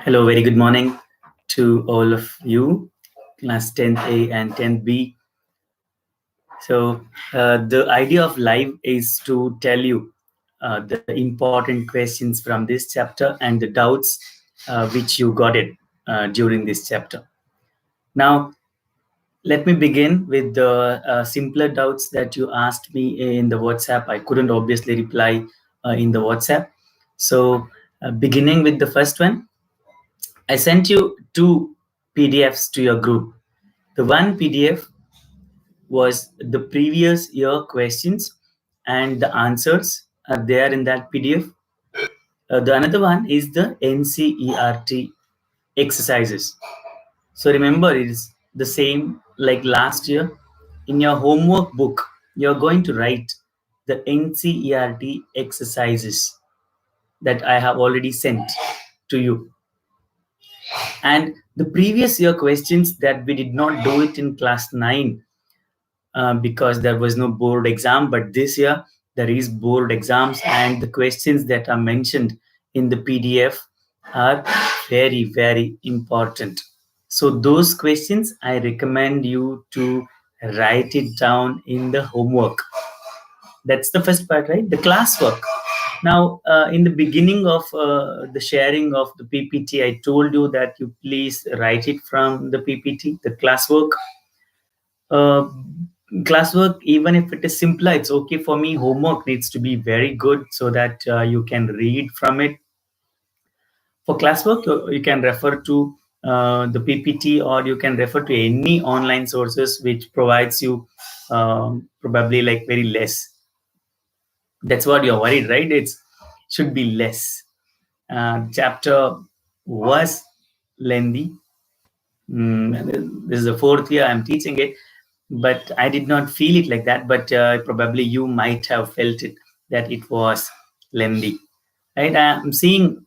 Hello, very good morning to all of you, class 10th A and 10th B. So, the idea of live is to tell you the important questions from this chapter and the doubts which you got it during this chapter. Now, let me begin with the simpler doubts that you asked me in the WhatsApp. I couldn't obviously reply in the WhatsApp. So, beginning with the first one, I sent you two PDFs to your group. The one PDF was the previous year questions and the answers are there in that PDF. The another one is the NCERT exercises. So remember, it is the same like last year. In your homework book, you're going to write the NCERT exercises that I have already sent to you. And the previous year questions that we did not do it in class 9 because there was no board exam, but this year there is board exams, and the questions that are mentioned in the PDF are very, very important. So those questions, I recommend you to write it down in the homework. That's the first part, right? The classwork. Now, in the beginning of the sharing of the PPT, I told you that you please write it from the PPT, the classwork. Classwork, even if it is simpler, it's okay for me. Homework needs to be very good so that you can read from it. For classwork, you can refer to the PPT, or you can refer to any online sources which provides you probably like very less. That's what you're worried, right? It should be less. Chapter was lengthy. This is the fourth year I'm teaching it, but I did not feel it like that. But probably you might have felt it, that it was lengthy, right? I'm seeing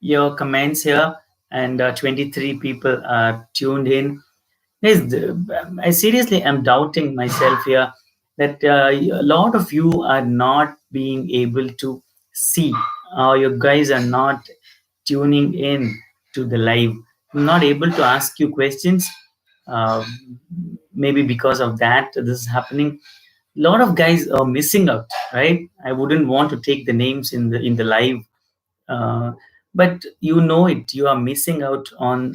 your comments here, and 23 people are tuned in. I seriously am doubting myself here that a lot of you are not being able to see, or you guys are not tuning in to the live. I'm not able to ask you questions. Uh, Maybe because of that, this is happening. A lot of guys are missing out, right? I wouldn't want to take the names in the live, but you know it. You are missing out on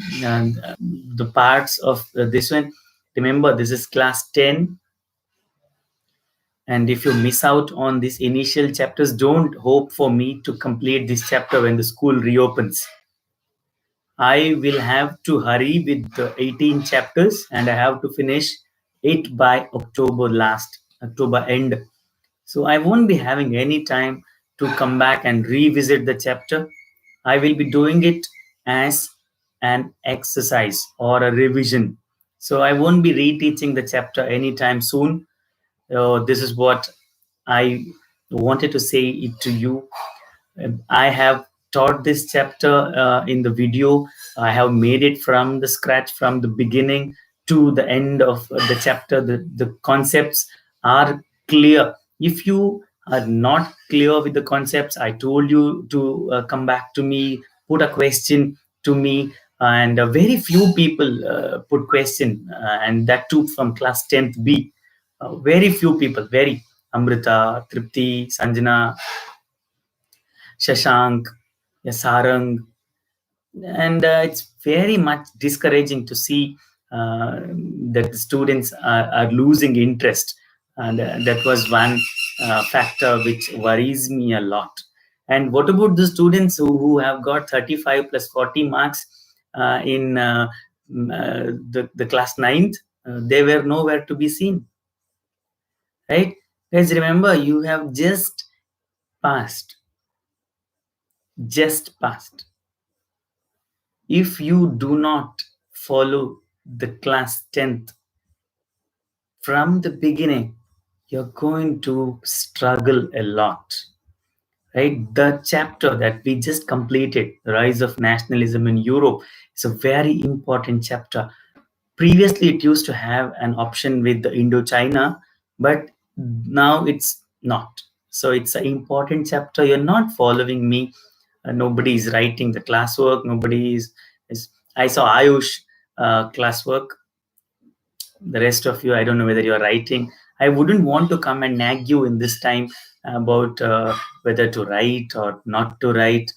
the parts of this one. Remember, this is class 10, and if you miss out on these initial chapters, don't hope for me to complete this chapter when the school reopens. I will have to hurry with the 18 chapters, and I have to finish it by October end. So I won't be having any time to come back and revisit the chapter. I will be doing it as an exercise or a revision. So I won't be reteaching the chapter anytime soon. This is what I wanted to say it to you. I have taught this chapter in the video. I have made it from the scratch, from the beginning to the end of the chapter. The concepts are clear. If you are not clear with the concepts, I told you to come back to me, put a question to me, and very few people put question, and that too from class 10th B. Very few people, very. Amrita, Tripti, Sanjana, Shashank, Sarang, and it's very much discouraging to see that the students are losing interest, and that was one factor which worries me a lot. And what about the students who have got 35 plus 40 marks in the class 9th? They were nowhere to be seen, right? Guys, remember, you have passed just passed. If you do not follow the class 10th from the beginning, you're going to struggle a lot, right? The chapter that we just completed, The Rise of Nationalism in Europe, is a very important chapter. Previously, it used to have an option with the Indochina, but now it's not. So it's an important chapter. You're not following me. Nobody is writing the classwork. Nobody is I saw Ayush classwork. The rest of you, I don't know whether you're writing. I wouldn't want to come and nag you in this time about whether to write or not to write.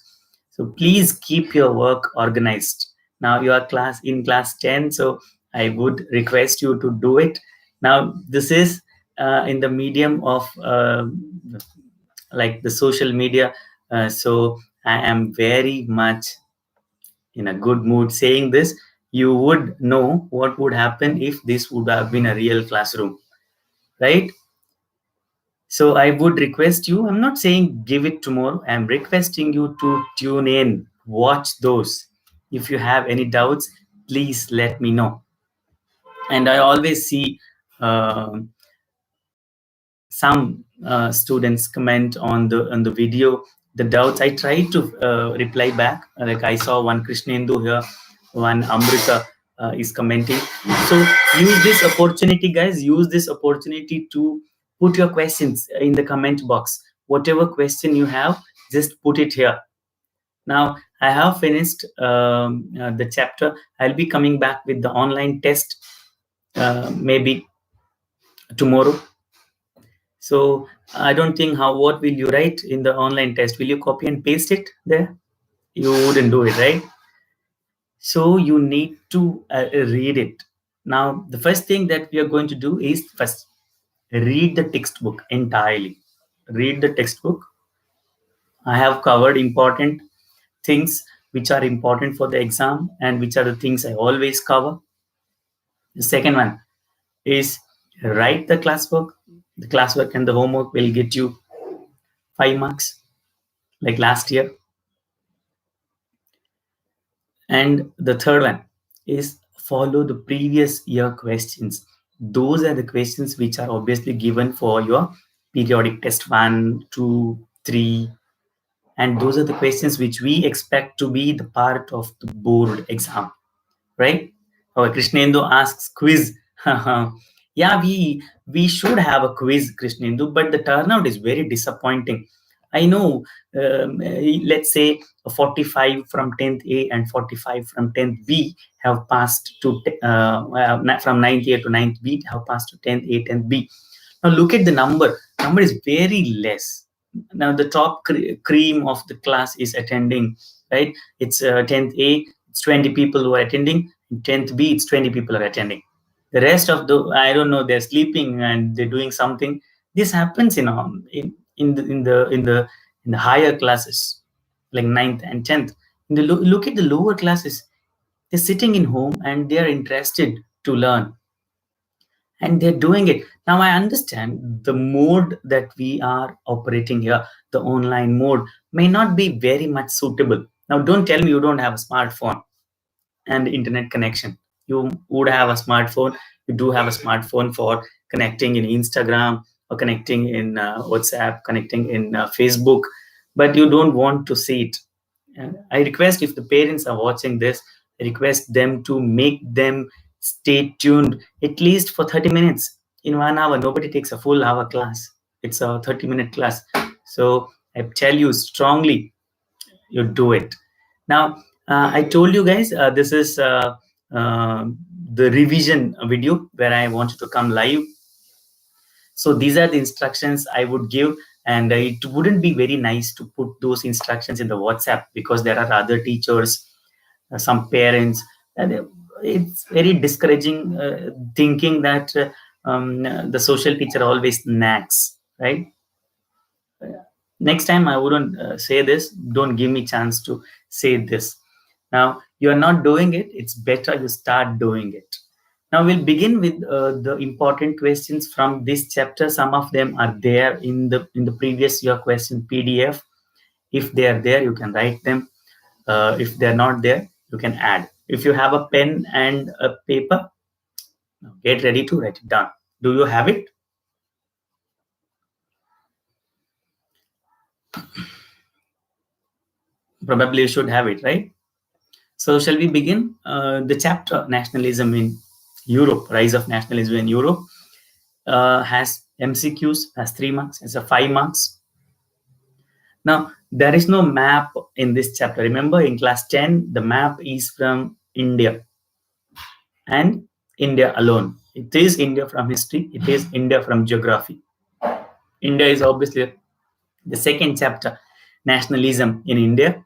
So please keep your work organized. Now you are in class 10, so I would request you to do it. Now this is in the medium of like the social media. So I am very much in a good mood saying this. You would know what would happen if this would have been a real classroom, right? So I would request you, I'm not saying give it tomorrow, I'm requesting you to tune in, watch those. If you have any doubts, please let me know. And I always see some students comment on the video the doubts. I try to reply back. Like I saw one Krishnendu here, one Amrita is commenting. So use this opportunity, guys. Use this opportunity to put your questions in the comment box. Whatever question you have, just put it here. Now I have finished the chapter. I'll be coming back with the online test maybe tomorrow. So I don't think what will you write in the online test? Will you copy and paste it there? You wouldn't do it, right? So you need to read it. Now, the first thing that we are going to do is first read the textbook entirely. Read the textbook. I have covered important things which are important for the exam and which are the things I always cover. The second one is write the classwork. The classwork and the homework will get you 5 marks like last year. And the third one is follow the previous year questions. Those are the questions which are obviously given for your periodic test 1, 2, 3. And those are the questions which we expect to be the part of the board exam, right? Our Krishnendu asks quiz. Yeah, we should have a quiz, Krishnendu, but the turnout is very disappointing. I know, let's say 45 from 10th A and 45 from 10th B have passed to, from 9th A to 9th B have passed to 10th A, 10th B. Now look at the number. Number is very less. Now the top cream of the class is attending, right? It's 10th A, it's 20 people who are attending. 10th B, it's 20 people are attending. The rest of the, I don't know, they're sleeping and they're doing something. This happens in the higher classes, like 9th and 10th. Look at the lower classes. They're sitting in home and they're interested to learn. And they're doing it. Now I understand the mode that we are operating here, the online mode, may not be very much suitable. Now don't tell me you don't have a smartphone and internet connection. You would have a smartphone. You do have a smartphone for connecting in Instagram or connecting in WhatsApp, connecting in Facebook, but you don't want to see it. I request, if the parents are watching this, I request them to make them stay tuned at least for 30 minutes. In 1 hour, nobody takes a full hour class. It's a 30-minute class. So I tell you strongly, you do it. Now, I told you guys, this is the revision video where I wanted to come live. So these are the instructions I would give, and it wouldn't be very nice to put those instructions in the WhatsApp because there are other teachers, some parents, and it's very discouraging thinking that the social teacher always nags, right? Next time I wouldn't say this. Don't give me chance to say this. Now you are not doing it. It's better you start doing it. Now we'll begin with the important questions from this chapter. Some of them are there in the previous year question PDF. If they are there, you can write them. If they're not there, you can add. If you have a pen and a paper, get ready to write it down. Do you have it? Probably you should have it, right? So shall we begin? The chapter Nationalism in Europe, Rise of Nationalism in Europe, has MCQs, has 3 marks, has a 5 marks. Now, there is no map in this chapter. Remember, in class 10, the map is from India and India alone. It is India from history, it is India from geography. India is obviously the second chapter, nationalism in India.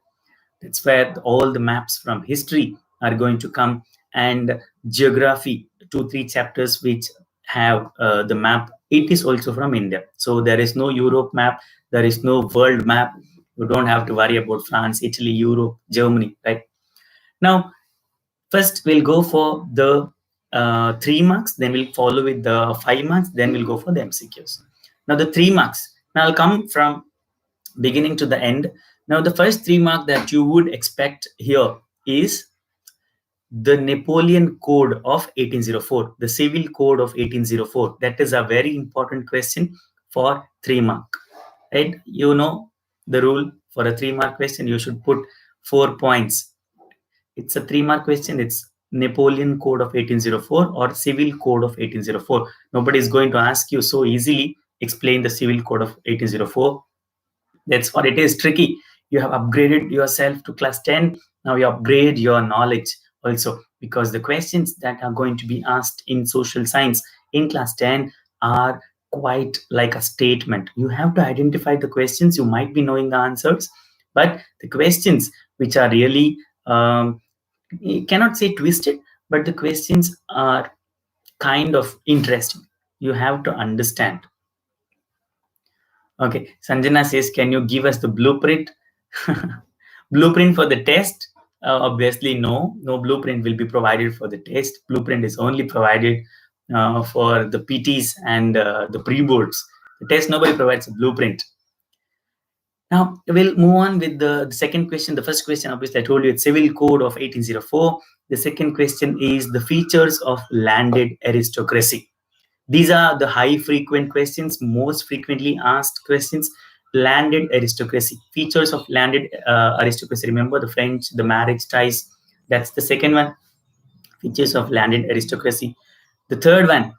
That's where all the maps from history are going to come, and geography, 2 3 chapters which have the map, it is also from India. So there is no Europe map, there is no world map. You don't have to worry about France, Italy, Europe, Germany, right? Now, first we'll go for the 3 marks, then we'll follow with the 5 marks, then we'll go for the MCQs. Now the 3 marks, now I'll come from beginning to the end. Now the first 3 mark that you would expect here is the Napoleon Code of 1804, the Civil Code of 1804. That is a very important question for 3 mark, right? You know the rule for a 3 mark question, you should put 4 points. It's a 3 mark question. It's Napoleon Code of 1804 or Civil Code of 1804. Nobody is going to ask you so easily explain the Civil Code of 1804. That's what it is tricky. You have upgraded yourself to class 10. Now you upgrade your knowledge also, because the questions that are going to be asked in social science in class 10 are quite like a statement. You have to identify the questions. You might be knowing the answers, but the questions which are really you cannot say twisted, but the questions are kind of interesting. You have to understand. Okay, Sanjana says, can you give us the blueprint? Blueprint for the test? Obviously, no blueprint will be provided for the test. Blueprint is only provided for the PTs and the pre-boards. The test, nobody provides a blueprint. Now, we'll move on with the second question. The first question, obviously, I told you it's Civil Code of 1804. The second question is the features of landed aristocracy. These are the high frequent questions, most frequently asked questions. Landed aristocracy, features of landed aristocracy. Remember the French, the marriage ties. That's the second one, features of landed aristocracy. The third one,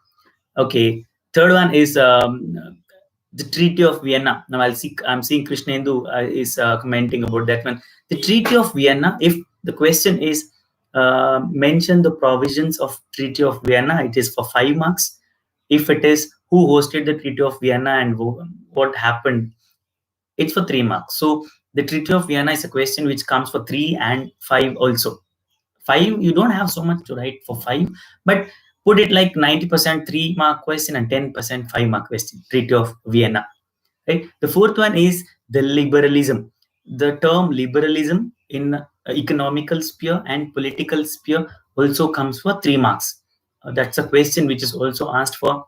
okay, third one is the Treaty of Vienna. Now I'm seeing Krishnendu is commenting about that one. The Treaty of Vienna, if the question is mention the provisions of Treaty of Vienna, it is for 5 marks. If it is who hosted the Treaty of Vienna and what happened, it's for 3 marks. So the Treaty of Vienna is a question which comes for 3 and 5 also. 5, you don't have so much to write for 5, but put it like 90% 3-mark question and 10% 5-mark question, Treaty of Vienna. Right? The fourth one is the liberalism. The term liberalism in economical sphere and political sphere also comes for 3 marks. That's a question which is also asked for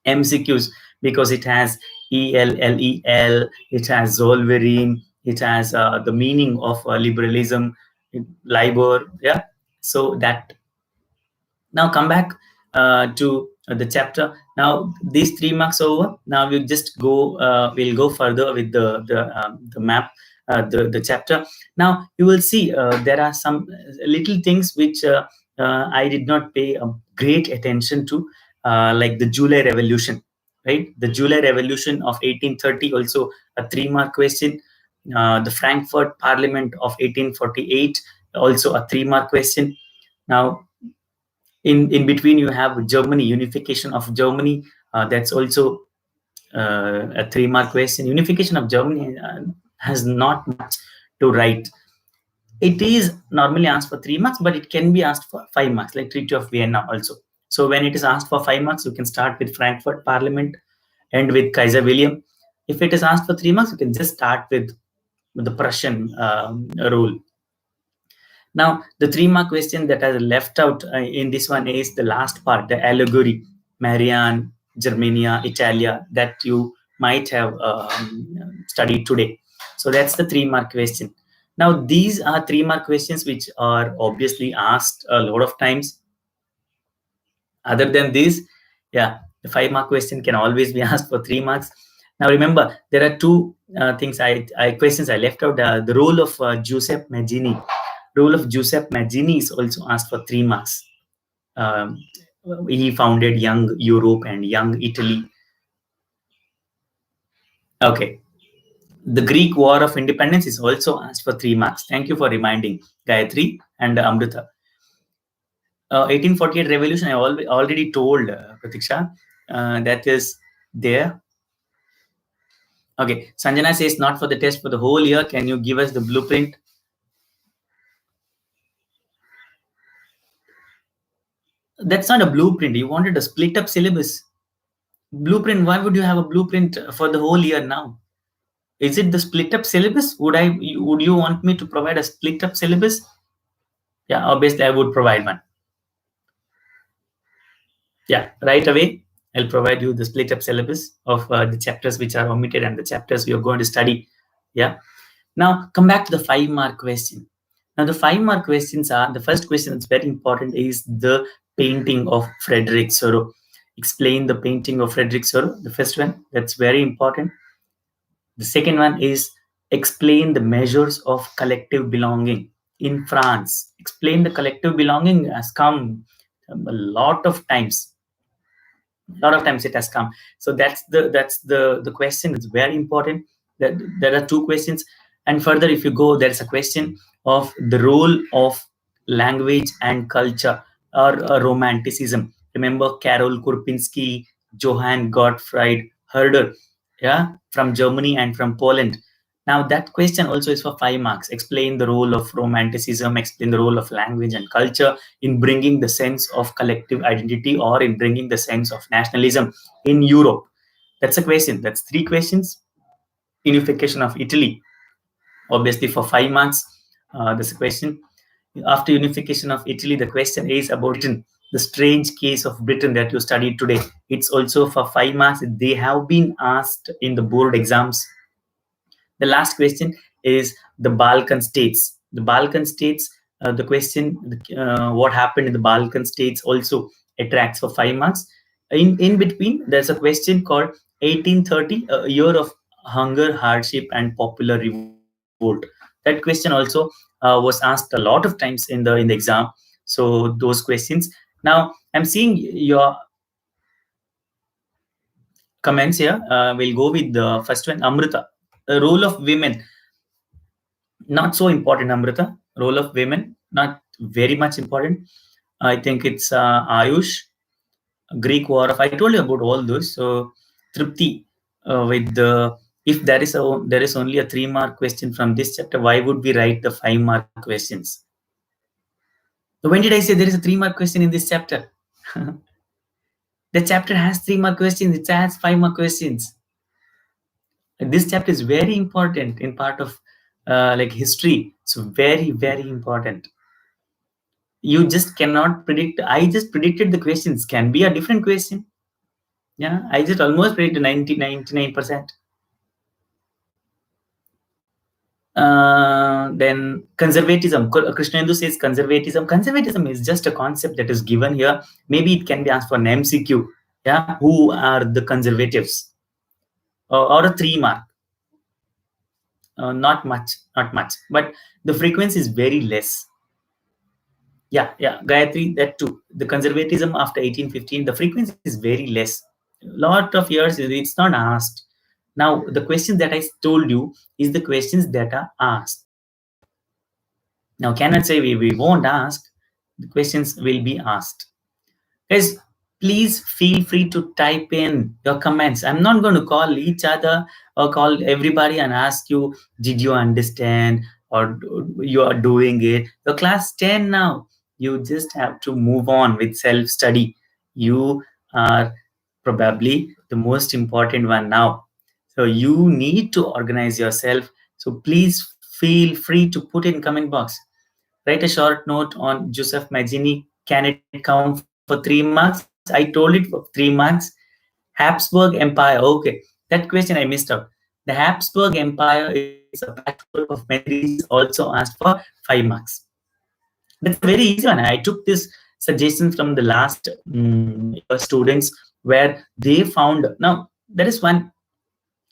MCQs because it has ELLEL, it has Zollverein, it has the meaning of liberalism, LIBOR. Yeah. So that. Now come back to the chapter. Now these 3 marks over. Now we'll just go. We'll go further with the map, the chapter. Now you will see there are some little things which I did not pay a great attention to, like the July Revolution. Right, the July Revolution of 1830, also a 3-mark question. The Frankfurt Parliament of 1848, also a 3-mark question. Now in between you have Germany, unification of Germany. That's also a 3-mark question. Unification of Germany has not much to write. It is normally asked for 3 marks, but it can be asked for 5 marks, like Treaty of Vienna also. So when it is asked for 5 marks, you can start with Frankfurt Parliament, end with Kaiser William. If it is asked for 3 marks, you can just start with the Prussian rule. Now, the 3-mark question that is left out in this one is the last part, the allegory, Marianne, Germania, Italia, that you might have studied today. So that's the 3-mark question. Now, these are 3-mark questions which are obviously asked a lot of times. Other than this, yeah, the 5-mark question can always be asked for 3 marks. Now, remember, there are 2 things questions I left out. The role of Giuseppe Mazzini. Role of Giuseppe Mazzini is also asked for 3 marks. He founded Young Europe and Young Italy. Okay. The Greek War of Independence is also asked for 3 marks. Thank you for reminding, Gayatri and Amrita. 1848 revolution, I already told, Pratiksha, that is there. Okay, Sanjana says not for the test, for the whole year. Can you give us the blueprint? That's not a blueprint. You wanted a split up syllabus. Blueprint, why would you have a blueprint for the whole year now? Is it the split up syllabus? Would you want me to provide a split up syllabus? Yeah, obviously I would provide one. Yeah, right away I'll provide you the split up syllabus of the chapters which are omitted and the chapters we are going to study. Yeah. Now come back to the 5-mark question. Now the 5-mark questions are, the first question that's very important is the painting of Frederick Soro. Explain the painting of Frederick Soro. The first one, that's very important. The second one is explain the measures of collective belonging in France. Explain the collective belonging has come a lot of times. A lot of times it has come. So that's the question. It's very important. That there are 2 questions, and further if you go, there's a question of the role of language and culture or romanticism. Remember Karol Kurpinski, Johann Gottfried Herder, yeah, from Germany and from Poland. Now that question also is for 5 marks. Explain the role of romanticism, explain the role of language and culture in bringing the sense of collective identity or in bringing the sense of nationalism in Europe. That's a question. That's 3 questions. Unification of Italy, obviously for 5 marks. That's a question. After unification of Italy, the question is about Britain, the strange case of Britain that you studied today. It's also for 5 marks. They have been asked in the board exams. The last question is the Balkan states. The Balkan states, the question, what happened in the Balkan states also attracts for 5 marks. In between, there's a question called 1830, a year of hunger, hardship, and popular revolt. That question also was asked a lot of times in the exam. So those questions. Now I'm seeing your comments here. We'll go with the first one, Amrita. The role of women, not so important, Amrita. Role of women, not very much important. I think it's Ayush, Greek war of. I told you about all those. So Tripti, with the, if there is only a 3-mark question from this chapter, why would we write the 5-mark questions? So when did I say there is a 3-mark question in this chapter? The chapter has 3-mark questions. It has 5-mark questions. This chapter is very important in part of like history. So very, very important. You just cannot predict. I just predicted the questions can be a different question. Yeah, I just almost predicted 99%. Then conservatism. Krishnendu says conservatism. Conservatism is just a concept that is given here. Maybe it can be asked for an MCQ. Yeah, who are the conservatives? Or a 3-mark. Not much, but the frequency is very less. Yeah, Gayatri, that too. The conservatism after 1815, the frequency is very less. A lot of years, it's not asked. Now, the questions that I told you is the questions that are asked. Now, cannot say we won't ask. The questions will be asked. Guys, please feel free to type in your comments. I'm not going to call each other or call everybody and ask you, did you understand or you are doing it? You're class 10 now. You just have to move on with self-study. You are probably the most important one now. So you need to organize yourself. So please feel free to put in comment box. Write a short note on Joseph Maggini. Can it count for 3 marks? I told it for 3 marks. Habsburg Empire. Okay, that question I missed out. The Habsburg Empire is a patchwork of many regions, also asked for 5 marks. That's a very easy one. I took this suggestion from the last students where they found. Now, there is one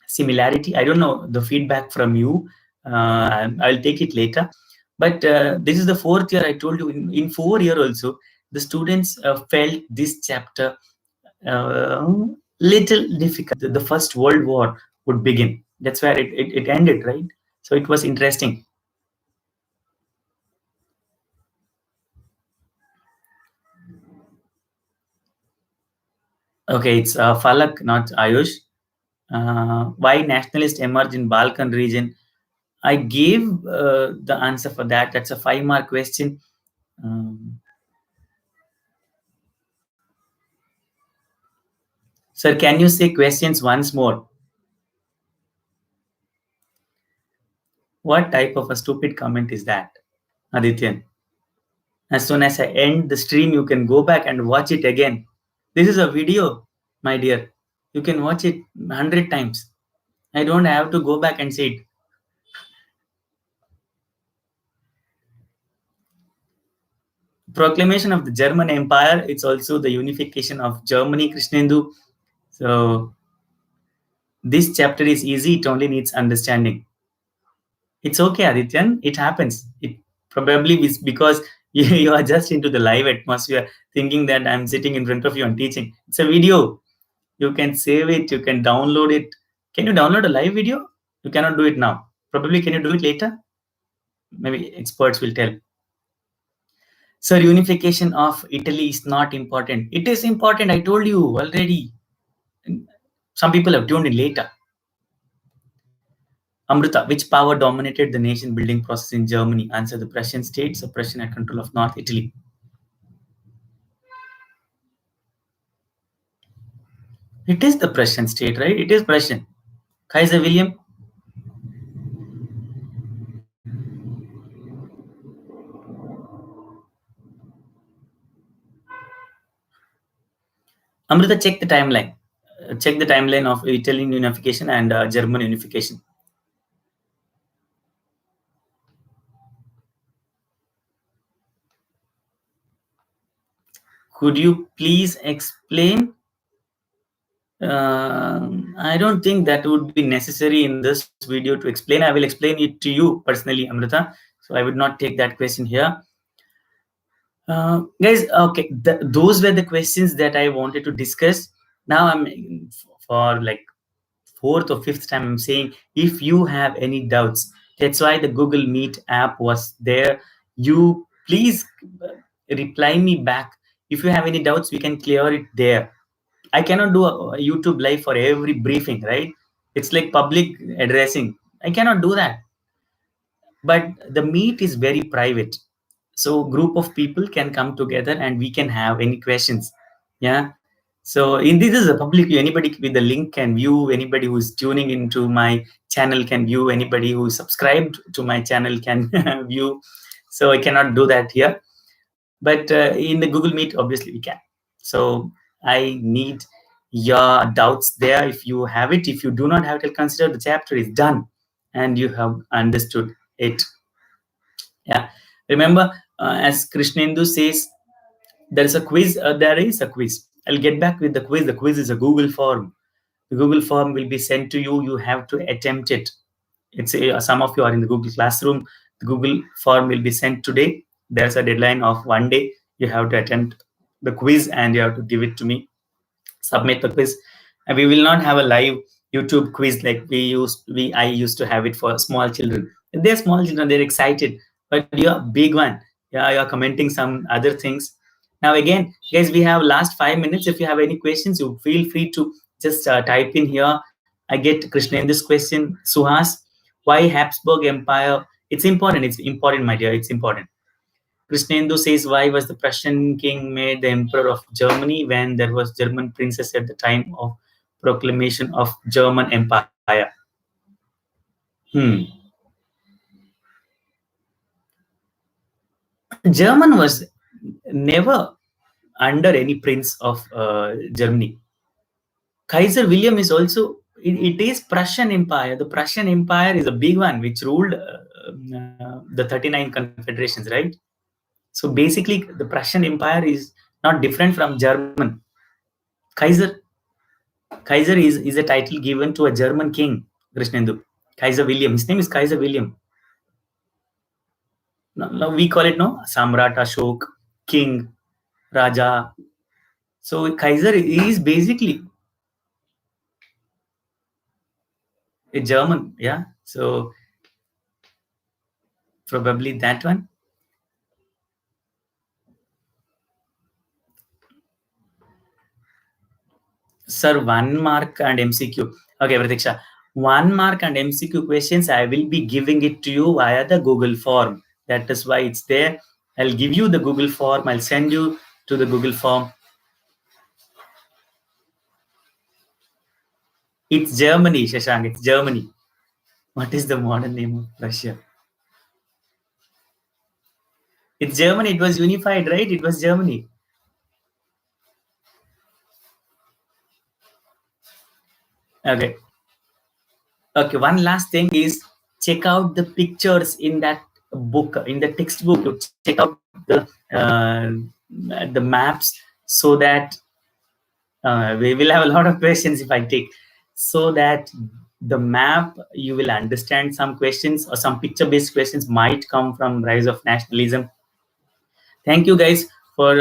similarity. I don't know the feedback from you. I'll take it later. But this is the 4th year. I told you in 4 year also, the students felt this chapter little difficult. The First World War would begin. That's where it ended, right? So it was interesting. Okay, it's Falak, not Ayush. Why nationalists emerge in Balkan region? I gave the answer for that. That's a 5 mark question. Um, Sir, can you say questions once more? What type of a stupid comment is that, Adityan? As soon as I end the stream, you can go back and watch it again. This is a video, my dear. You can watch it 100 times. I don't have to go back and see it. Proclamation of the German Empire. It's also the unification of Germany, Krishnendu. So this chapter is easy. It only needs understanding. It's okay, Adityan. It happens. It probably is because you are just into the live atmosphere, thinking that I'm sitting in front of you and teaching. It's a video. You can save it. You can download it. Can you download a live video? You cannot do it now. Probably can you do it later? Maybe experts will tell. Sir, unification of Italy is not important. It is important. I told you already. Some people have tuned in later. Amrita, which power dominated the nation building process in Germany? Answer: the Prussian states. Suppression and control of North Italy. It is the Prussian state, right? It is Prussian. Kaiser William. Amrita, check the timeline. Check the timeline of Italian unification and German unification. Could you please explain? I don't think that would be necessary in this video to explain. I will explain it to you personally, Amrita. So I would not take that question here. Guys, okay, those were the questions that I wanted to discuss. Now I'm for like fourth or fifth time I'm saying, if you have any doubts, that's why the Google Meet app was there. You please reply me back. If you have any doubts, we can clear it there. I cannot do a YouTube live for every briefing, right? It's like public addressing. I cannot do that. But the meet is very private. So group of people can come together and we can have any questions. Yeah. So in this is a public, anybody with the link can view, anybody who is tuning into my channel can view, anybody who is subscribed to my channel can view. So I cannot do that here. But in the Google Meet, obviously we can. So I need your doubts there. If you have it, if you do not have it, I'll consider the chapter is done and you have understood it. Yeah. Remember, as Krishnendu says, there is a quiz. There is a quiz. I'll get back with the quiz. The quiz is a Google form. The Google form will be sent to you. You have to attempt it. It's some of you are in the Google Classroom. The Google form will be sent today. There's a deadline of 1 day. You have to attempt the quiz and you have to give it to me. Submit the quiz, and we will not have a live YouTube quiz like I used to have it for small children. They're small children, they're excited, but you're a big one. Yeah, you're commenting some other things. Now again, guys, we have last 5 minutes. If you have any questions, you feel free to just type in here. I get Krishna in this question. Suhas, why Habsburg Empire? It's important. It's important, my dear. It's important. Krishnendu says, why was the Prussian king made the emperor of Germany when there was German princess at the time of proclamation of German Empire? Hmm. German was never under any prince of Germany. Kaiser William is also, it is Prussian Empire. The Prussian Empire is a big one which ruled the 39 confederations, right? So basically, the Prussian Empire is not different from German. Kaiser is a title given to a German king, Krishnendu. Kaiser William. His name is Kaiser William. Now we call it no Samrat Ashok, King, Raja. So Kaiser is basically German, yeah. So probably that one. Sir, 1 mark and MCQ. Okay, Pratiksha. 1 mark and MCQ questions, I will be giving it to you via the Google form. That is why it's there. I'll give you the Google form. I'll send you to the Google form. It's Germany, Shashank. It's Germany. What is the modern name of Russia? It's Germany. It was unified, right? It was Germany. Okay. Okay. One last thing is check out the pictures in that book, in the textbook. Check out the maps so that we will have a lot of questions if I take, so that the map you will understand some questions or some picture based questions might come from rise of nationalism. Thank you guys for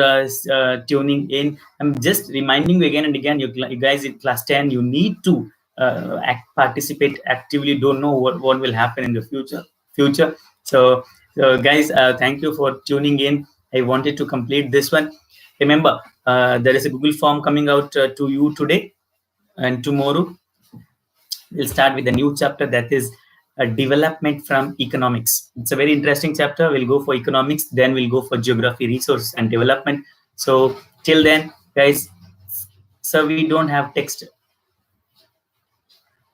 tuning in. I'm just reminding you again and again, you guys in class 10, you need to participate actively. Don't know what will happen in the future. So guys, thank you for tuning in. I wanted to complete this one. Remember, there is a Google form coming out to you today, and tomorrow we'll start with a new chapter, that is development from economics. It's a very interesting chapter. We'll go for economics, then we'll go for geography, resource, and development. So till then, guys, so we don't have text.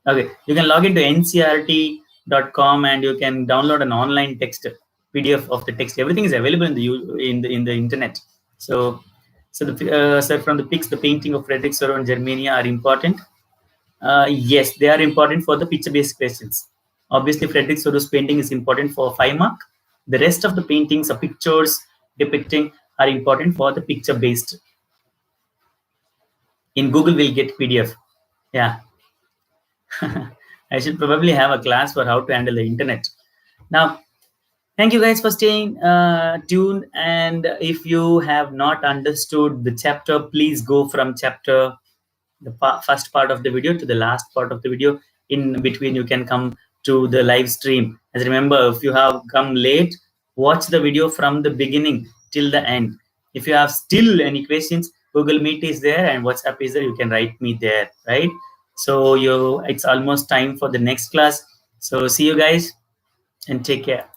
Okay, you can log into ncrt.com and you can download an online text PDF of the text. Everything is available in the internet. So from the pics, the painting of Frederick Soro and Germania are important. Yes, they are important for the picture-based questions. Obviously, Frederick Soro's painting is important for 5 mark. The rest of the paintings or pictures depicting are important for the picture-based. In Google, we'll get PDF. Yeah. I should probably have a class for how to handle the internet. Now, thank you guys for staying tuned. And if you have not understood the chapter, please go from chapter the first part of the video to the last part of the video. In between, you can come to the live stream. As remember, if you have come late, watch the video from the beginning till the end. If you have still any questions, Google Meet is there and WhatsApp is there. You can write me there, right? So it's almost time for the next class. So see you guys and take care.